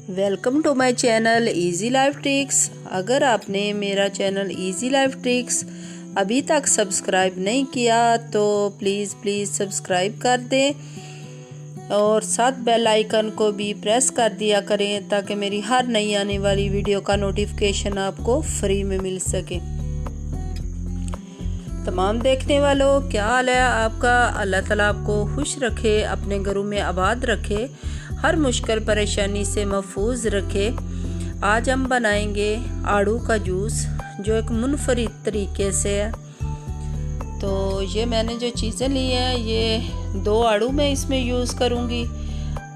Welcome to my channel easy life tricks. अगर आपने मेरा चैनल इजी लाइफ ट्रिक्स अभी तक सब्सक्राइब नहीं किया तो प्लीज़ सब्सक्राइब कर दें और साथ बेल आइकन को भी प्रेस कर दिया करें ताकि मेरी हर नई आने वाली वीडियो का नोटिफिकेशन आपको फ्री में मिल सके। तमाम देखने वालों, क्या हाल है आपका? अल्लाह ताला आपको खुश रखे, अपने घरों में आबाद रखे, हर मुश्किल परेशानी से महफूज रखे। आज हम बनाएंगे आड़ू का जूस जो एक मुनफरिद तरीके से है। तो ये मैंने जो चीज़ें ली हैं, ये 2 आड़ू मैं इसमें यूज़ करूँगी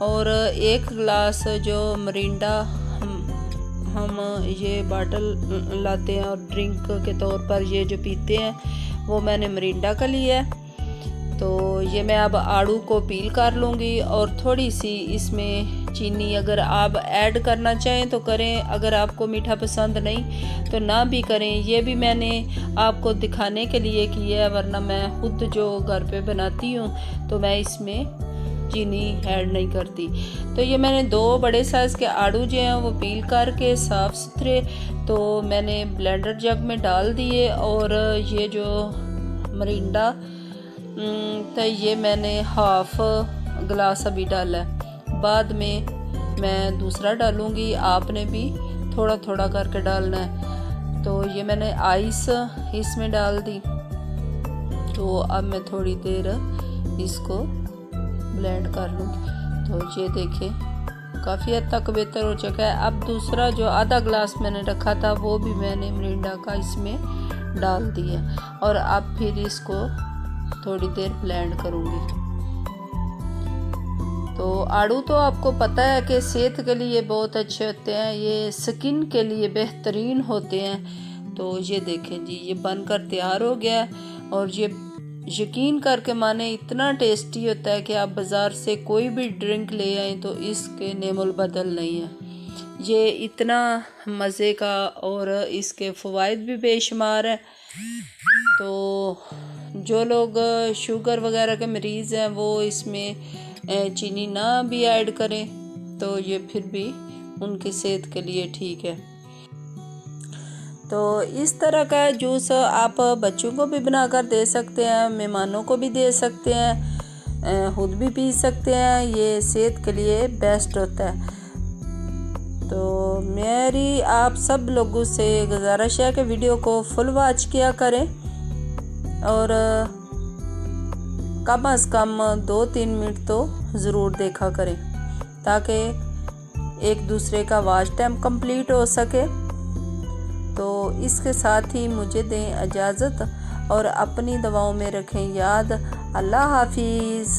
और 1 गिलास जो मरिंडा हम ये बाटल लाते हैं और ड्रिंक के तौर पर ये जो पीते हैं वो मैंने मरिंडा का लिया है। तो ये मैं अब आड़ू को पील कर लूँगी और थोड़ी सी इसमें चीनी अगर आप ऐड करना चाहें तो करें, अगर आपको मीठा पसंद नहीं तो ना भी करें। ये भी मैंने आपको दिखाने के लिए किया है, वरना मैं खुद जो घर पे बनाती हूँ तो मैं इसमें चीनी ऐड नहीं करती। तो ये मैंने 2 बड़े साइज़ के आड़ू जो हैं वो पील करके साफ़ सुथरे तो मैंने ब्लेंडर जग में डाल दिए और ये जो मरिंडा तो ये मैंने हाफ गिलास अभी डाला है, बाद में मैं दूसरा डालूँगी। आपने भी थोड़ा थोड़ा करके डालना है। तो ये मैंने आइस इसमें डाल दी। तो अब मैं थोड़ी देर इसको ब्लेंड कर लूँगी। तो ये देखें काफ़ी हद तक बेहतर हो चुका है। अब दूसरा जो आधा गिलास मैंने रखा था वो भी मैंने मरिंडा का इसमें डाल दिया और अब फिर इसको थोड़ी देर ब्लेंड करूँगी। तो आड़ू तो आपको पता है कि सेहत के लिए बहुत अच्छे होते हैं, ये स्किन के लिए बेहतरीन होते हैं। तो ये देखें जी, ये बनकर तैयार हो गया है और ये यकीन करके माने इतना टेस्टी होता है कि आप बाज़ार से कोई भी ड्रिंक ले आएँ तो इसके नेमुल बदल नहीं है। ये इतना मज़े का और इसके फ़वाइद भी बेशुमार हैं। तो जो लोग शुगर वगैरह के मरीज़ हैं वो इसमें चीनी ना भी ऐड करें तो ये फिर भी उनकी सेहत के लिए ठीक है। तो इस तरह का जूस आप बच्चों को भी बनाकर दे सकते हैं, मेहमानों को भी दे सकते हैं, खुद भी पी सकते हैं। ये सेहत के लिए बेस्ट होता है। तो मेरी आप सब लोगों से गुजारिश है कि वीडियो को फुल वॉच किया करें और कम से कम 2-3 मिनट तो ज़रूर देखा करें ताकि एक दूसरे का वॉच टाइम कंप्लीट हो सके। तो इसके साथ ही मुझे दें इजाज़त और अपनी दवाओं में रखें याद। अल्लाह हाफिज़।